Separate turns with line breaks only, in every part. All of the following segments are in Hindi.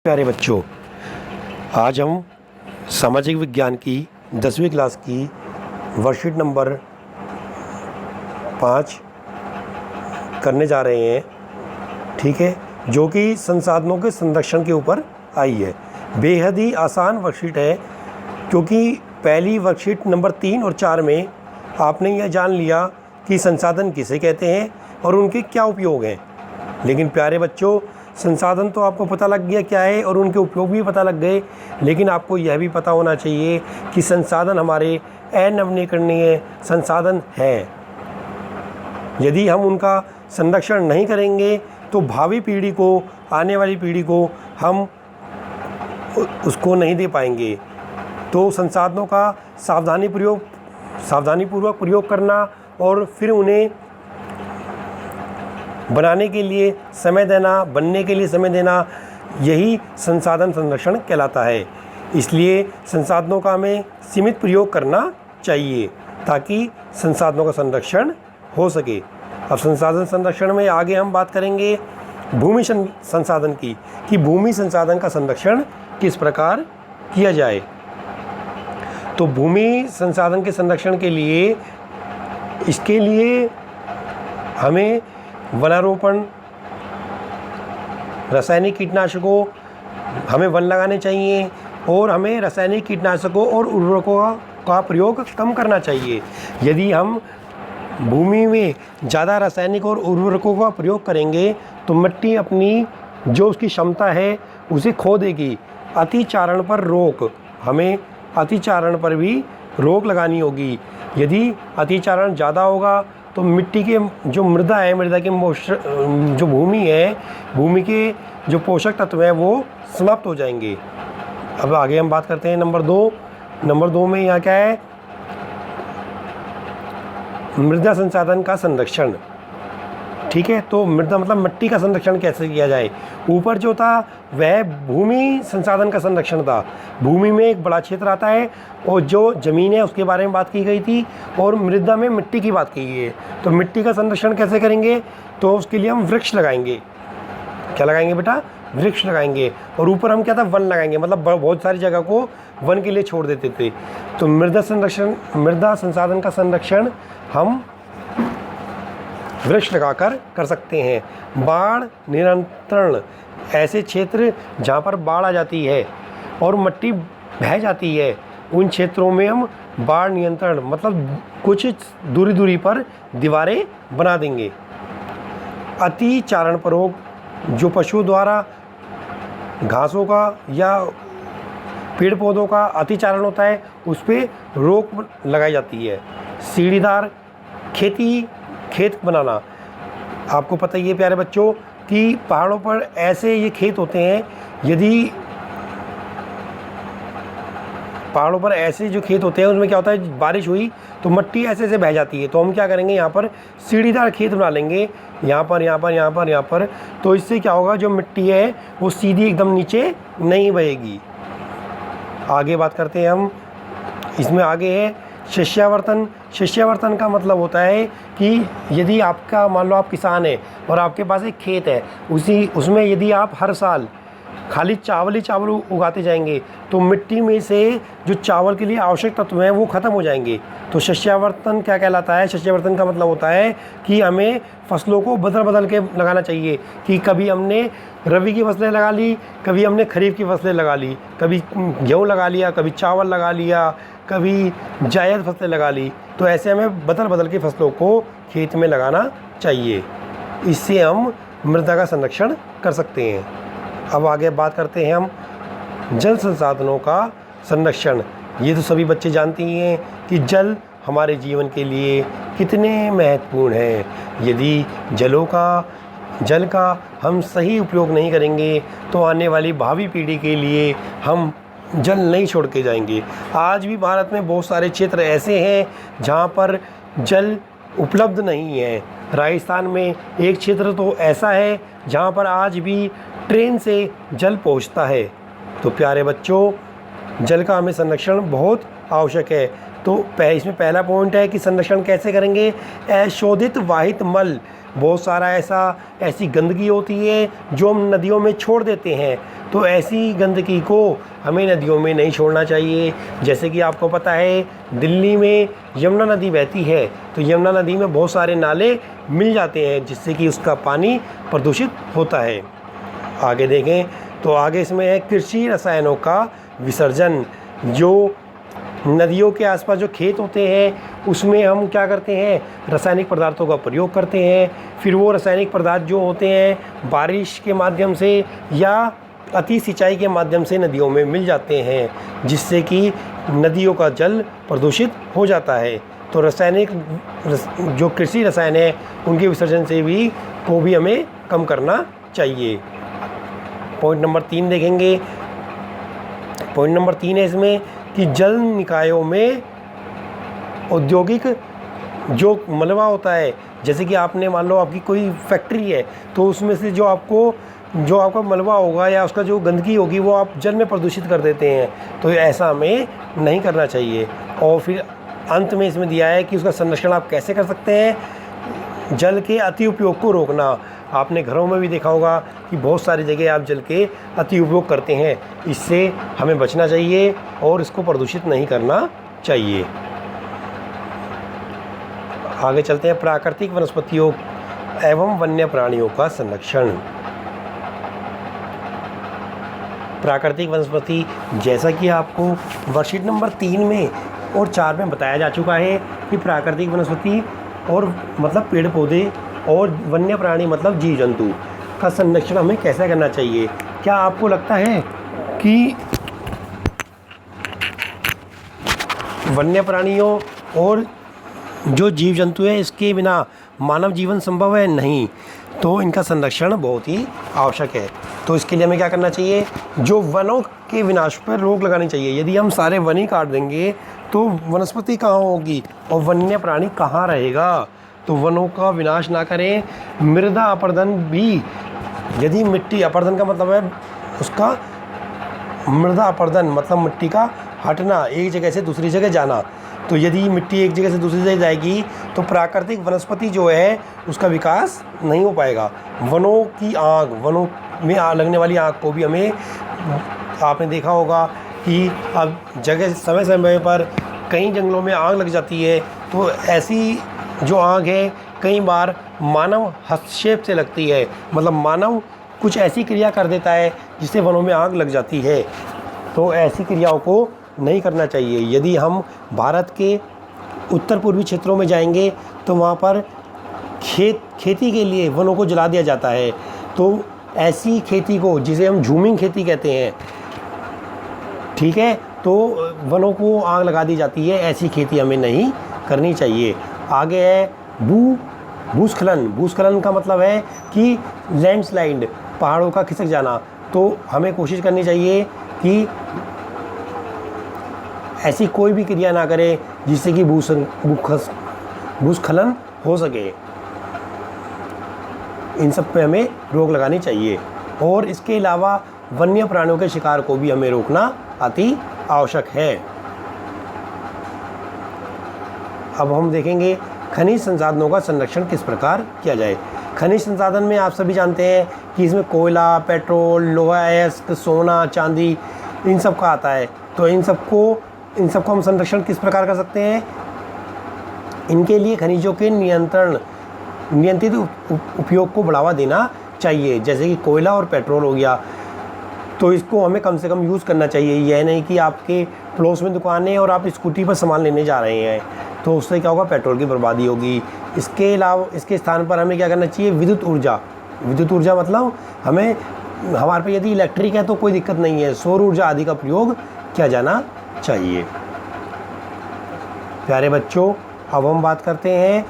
प्यारे बच्चों, आज हम सामाजिक विज्ञान की 10वीं क्लास की वर्कशीट नंबर 5 करने जा रहे हैं। ठीक है, जो कि संसाधनों के संरक्षण के ऊपर आई है। बेहद ही आसान वर्कशीट है, क्योंकि पहली वर्कशीट नंबर 3 और 4 में आपने यह जान लिया कि संसाधन किसे कहते हैं और उनके क्या उपयोग हैं। लेकिन प्यारे बच्चों, संसाधन तो आपको पता लग गया क्या है और उनके उपयोग भी पता लग गए, लेकिन आपको यह भी पता होना चाहिए कि संसाधन हमारे अनवनीकरणीय संसाधन हैं। यदि हम उनका संरक्षण नहीं करेंगे तो भावी पीढ़ी को, आने वाली पीढ़ी को हम उसको नहीं दे पाएंगे। तो संसाधनों का सावधानीपूर्वक प्रयोग करना और फिर उन्हें बनाने के लिए समय देना, बनने के लिए समय देना, यही संसाधन संरक्षण कहलाता है। इसलिए संसाधनों का हमें सीमित प्रयोग करना चाहिए ताकि संसाधनों का संरक्षण हो सके। अब संसाधन संरक्षण में आगे हम बात करेंगे भूमि संसाधन की, कि भूमि संसाधन का संरक्षण किस प्रकार किया जाए। तो भूमि संसाधन के संरक्षण के लिए, इसके लिए हमें वनारोपण, रासायनिक कीटनाशकों, हमें वन लगाने चाहिए और हमें रासायनिक कीटनाशकों और उर्वरकों का प्रयोग कम करना चाहिए। यदि हम भूमि में ज़्यादा रासायनिक और उर्वरकों का प्रयोग करेंगे तो मिट्टी अपनी जो उसकी क्षमता है उसे खो देगी। अतिचारण पर रोक, हमें अतिचारण पर भी रोक लगानी होगी। यदि अतिचारण ज़्यादा होगा तो मिट्टी के जो मृदा है, मृदा के जो भूमि है, भूमि के जो पोषक तत्व हैं वो समाप्त हो जाएंगे। अब आगे हम बात करते हैं नंबर 2 में यहाँ क्या है, मृदा संसाधन का संरक्षण। ठीक है, तो मृदा मतलब मिट्टी का संरक्षण कैसे किया जाए। ऊपर जो था वह भूमि संसाधन का संरक्षण था। भूमि में एक बड़ा क्षेत्र आता है और जो ज़मीन है उसके बारे में बात की गई थी, और मृदा में मिट्टी की बात की गई है। तो मिट्टी का संरक्षण कैसे करेंगे, तो उसके लिए हम वृक्ष लगाएंगे। क्या लगाएंगे बेटा? वृक्ष लगाएंगे। और ऊपर हम क्या था, वन लगाएंगे। मतलब बहुत सारी जगह को वन के लिए छोड़ देते थे। तो मृदा संसाधन का संरक्षण हम वृक्ष लगाकर कर सकते हैं। बाढ़ नियंत्रण, ऐसे क्षेत्र जहाँ पर बाढ़ आ जाती है और मिट्टी बह जाती है, उन क्षेत्रों में हम बाढ़ नियंत्रण मतलब कुछ दूरी पर दीवारें बना देंगे। अतिचारण पर रोक, जो पशुओं द्वारा घासों का या पेड़ पौधों का अतिचारण होता है उस पर रोक लगाई जाती है। सीढ़ीदार खेत बनाना, आपको पता ही है प्यारे बच्चों कि पहाड़ों पर ऐसे ये खेत होते हैं। यदि पहाड़ों पर ऐसे जो खेत होते हैं उसमें क्या होता है, बारिश हुई तो मिट्टी ऐसे बह जाती है। तो हम क्या करेंगे, यहाँ पर सीढ़ीदार खेत बना लेंगे, यहाँ पर। तो इससे क्या होगा, जो मिट्टी है वो सीधी एकदम नीचे नहीं बहेगी। आगे बात करते हैं हम, इसमें आगे है शिष्यावर्तन का मतलब होता है कि यदि आपका, मान लो आप किसान हैं और आपके पास एक खेत है, उसमें यदि आप हर साल खाली चावल ही चावल उगाते जाएंगे तो मिट्टी में से जो चावल के लिए आवश्यक तत्व हैं वो ख़त्म हो जाएंगे। तो शिष्यावर्तन क्या कहलाता है? शिष्यावर्तन का मतलब होता है कि हमें फसलों को बदल के लगाना चाहिए, कि कभी हमने रबी की फसलें लगा ली, कभी हमने खरीफ की फसलें लगा ली, कभी गेहूँ लगा लिया, कभी चावल लगा लिया, कभी जायद फसलें लगा ली। तो ऐसे हमें बदल के फसलों को खेत में लगाना चाहिए। इससे हम मृदा का संरक्षण कर सकते हैं। अब आगे बात करते हैं हम जल संसाधनों का संरक्षण। ये तो सभी बच्चे जानते ही हैं कि जल हमारे जीवन के लिए कितने महत्वपूर्ण है। यदि जल का हम सही उपयोग नहीं करेंगे तो आने वाली भावी पीढ़ी के लिए हम जल नहीं छोड़ के जाएंगे। आज भी भारत में बहुत सारे क्षेत्र ऐसे हैं जहाँ पर जल उपलब्ध नहीं है। राजस्थान में एक क्षेत्र तो ऐसा है जहाँ पर आज भी ट्रेन से जल पहुँचता है। तो प्यारे बच्चों, जल का हमें संरक्षण बहुत आवश्यक है तो इसमें पहला पॉइंट है कि संरक्षण कैसे करेंगे। अशोधित वाहित मल, बहुत सारा ऐसी गंदगी होती है जो हम नदियों में छोड़ देते हैं, तो ऐसी गंदगी को हमें नदियों में नहीं छोड़ना चाहिए। जैसे कि आपको पता है दिल्ली में यमुना नदी बहती है, तो यमुना नदी में बहुत सारे नाले मिल जाते हैं जिससे कि उसका पानी प्रदूषित होता है। आगे देखें तो आगे इसमें है कृषि रसायनों का विसर्जन। जो नदियों के आसपास जो खेत होते हैं उसमें हम क्या करते हैं, रासायनिक पदार्थों का प्रयोग करते हैं। फिर वो रासायनिक पदार्थ जो होते हैं बारिश के माध्यम से या अति सिंचाई के माध्यम से नदियों में मिल जाते हैं, जिससे कि नदियों का जल प्रदूषित हो जाता है। तो रासायनिक जो कृषि रसायन है उनके विसर्जन से भी हमें कम करना चाहिए। पॉइंट नंबर 3 देखेंगे। पॉइंट नंबर 3 है इसमें कि जल निकायों में औद्योगिक जो मलबा होता है, जैसे कि आपने मान लो आपकी कोई फैक्ट्री है तो उसमें से जो आपका मलबा होगा या उसका जो गंदगी होगी वो आप जल में प्रदूषित कर देते हैं, तो ऐसा हमें नहीं करना चाहिए। और फिर अंत में इसमें दिया है कि उसका संरक्षण आप कैसे कर सकते हैं। जल के अति उपयोग को रोकना। आपने घरों में भी देखा होगा कि बहुत सारी जगह आप जल के अति उपयोग करते हैं, इससे हमें बचना चाहिए और इसको प्रदूषित नहीं करना चाहिए। आगे चलते हैं, प्राकृतिक वनस्पतियों एवं वन्य प्राणियों का संरक्षण। प्राकृतिक वनस्पति, जैसा कि आपको वर्कशीट नंबर 3 में और 4 में बताया जा चुका है कि प्राकृतिक वनस्पति और मतलब पेड़ पौधे और वन्य प्राणी मतलब जीव जंतु का संरक्षण हमें कैसे करना चाहिए। क्या आपको लगता है कि वन्य प्राणियों और जो जीव जंतु है इसके बिना मानव जीवन संभव है? नहीं। तो इनका संरक्षण बहुत ही आवश्यक है। तो इसके लिए हमें क्या करना चाहिए, जो वनों के विनाश पर रोक लगानी चाहिए। यदि हम सारे वन ही काट देंगे तो वनस्पति कहाँ होगी और वन्य प्राणी कहाँ रहेगा। तो वनों का विनाश ना करें। मृदा अपरदन भी, यदि मिट्टी अपरदन का मतलब है उसका मृदा अपरदन मतलब मिट्टी का हटना, एक जगह से दूसरी जगह जाना। तो यदि मिट्टी एक जगह से दूसरी जगह जाएगी तो प्राकृतिक वनस्पति जो है उसका विकास नहीं हो पाएगा। वनों की आग, वनों में लगने वाली आग को भी हमें, आपने देखा होगा कि अब जगह समय समय पर कई जंगलों में आग लग जाती है, तो ऐसी जो आग है कई बार मानव हस्तक्षेप से लगती है, मतलब मानव कुछ ऐसी क्रिया कर देता है जिससे वनों में आग लग जाती है। तो ऐसी क्रियाओं को नहीं करना चाहिए। यदि हम भारत के उत्तर पूर्वी क्षेत्रों में जाएंगे तो वहाँ पर खेती के लिए वनों को जला दिया जाता है। तो ऐसी खेती को, जिसे हम झूमिंग खेती कहते हैं, ठीक है, तो वनों को आग लगा दी जाती है। ऐसी खेती हमें नहीं करनी चाहिए। आगे है भूस्खलन। भूस्खलन का मतलब है कि लैंडस्लाइड, पहाड़ों का खिसक जाना। तो हमें कोशिश करनी चाहिए कि ऐसी कोई भी क्रिया ना करें जिससे कि भूस्खलन हो सके। इन सब पे हमें रोक लगानी चाहिए। और इसके अलावा वन्य प्राणियों के शिकार को भी हमें रोकना अति आवश्यक है। अब हम देखेंगे खनिज संसाधनों का संरक्षण किस प्रकार किया जाए। खनिज संसाधन में आप सभी जानते हैं कि इसमें कोयला, पेट्रोल, लोहा, अयस्क, सोना, चांदी, इन सब का आता है। तो इन सबको हम संरक्षण किस प्रकार कर सकते हैं। इनके लिए खनिजों के नियंत्रित उपयोग को बढ़ावा देना चाहिए। जैसे कि कोयला और पेट्रोल हो गया, तो इसको हमें कम से कम यूज़ करना चाहिए। यह नहीं कि आपके पड़ोस में दुकान है और आप स्कूटी पर सामान लेने जा रहे हैं, तो उससे क्या होगा, पेट्रोल की बर्बादी होगी। इसके अलावा इसके स्थान पर हमें क्या करना चाहिए, विद्युत ऊर्जा। विद्युत ऊर्जा मतलब हमारे पे यदि इलेक्ट्रिक है तो कोई दिक्कत नहीं है, सौर ऊर्जा आदि का प्रयोग किया जाना चाहिए। प्यारे बच्चों, अब हम बात करते हैं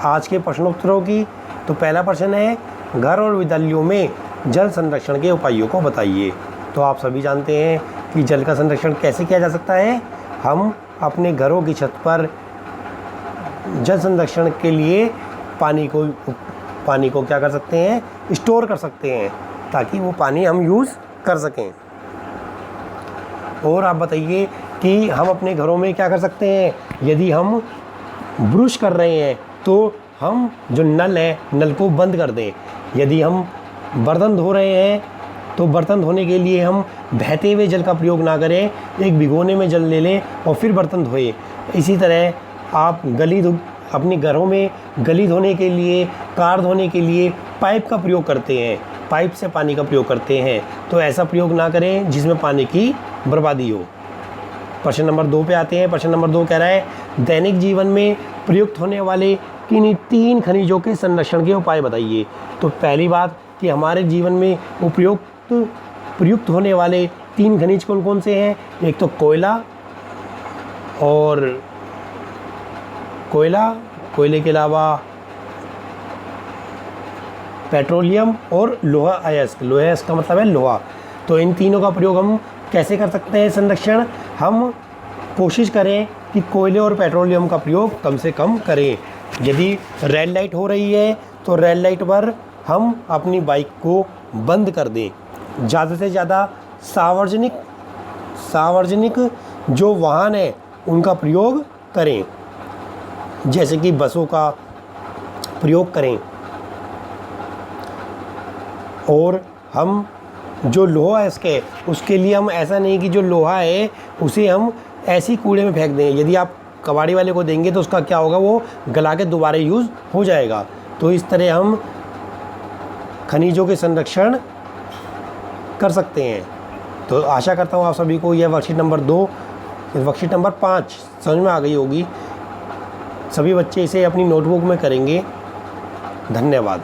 आज के प्रश्नोत्तरों की। तो पहला प्रश्न है, घर और विद्यालयों में जल संरक्षण के उपायों को बताइए। तो आप सभी जानते हैं कि जल का संरक्षण कैसे किया जा सकता है। हम अपने घरों की छत पर जल संरक्षण के लिए पानी को क्या कर सकते हैं, स्टोर कर सकते हैं, ताकि वो पानी हम यूज़ कर सकें। और आप बताइए कि कि हम अपने घरों में क्या कर सकते हैं, यदि हम ब्रश कर रहे हैं तो हम जो नल है नल को बंद कर दें। यदि हम बर्तन धो रहे हैं तो बर्तन धोने के लिए हम बहते हुए जल का प्रयोग ना करें, एक भिगोने में जल ले लें और फिर बर्तन धोएं। इसी तरह आप अपने घरों में गली धोने के लिए, कार धोने के लिए पाइप का प्रयोग करते हैं, पाइप से पानी का प्रयोग करते हैं, तो ऐसा प्रयोग ना करें जिसमें पानी की बर्बादी हो। प्रश्न नंबर 2 पे आते हैं। प्रश्न नंबर 2 कह रहा है दैनिक जीवन में प्रयुक्त होने वाले किन्हीं 3 खनिजों के संरक्षण के उपाय बताइए। तो पहली बात कि हमारे जीवन में प्रयुक्त होने वाले 3 खनिज कौन कौन से हैं। एक तो कोयले के अलावा पेट्रोलियम और लोहा अयस्क। लोहा अयस्क का मतलब है लोहा। तो इन तीनों का प्रयोग हम कैसे कर सकते हैं संरक्षण। हम कोशिश करें कि कोयले और पेट्रोलियम का प्रयोग कम से कम करें। यदि रेड लाइट हो रही है तो रेड लाइट पर हम अपनी बाइक को बंद कर दें। ज़्यादा से ज़्यादा सार्वजनिक जो वाहन है उनका प्रयोग करें, जैसे कि बसों का प्रयोग करें। और हम जो लोहा है इसके, उसके लिए हम ऐसा नहीं कि जो लोहा है उसे हम ऐसी कूड़े में फेंक दें। यदि आप कबाड़ी वाले को देंगे तो उसका क्या होगा, वो गला के दोबारा यूज़ हो जाएगा। तो इस तरह हम खनिजों के संरक्षण कर सकते हैं। तो आशा करता हूँ आप सभी को यह वर्कशीट नंबर 2, वर्कशीट नंबर 5 समझ में आ गई होगी। सभी बच्चे इसे अपनी नोटबुक में करेंगे। धन्यवाद।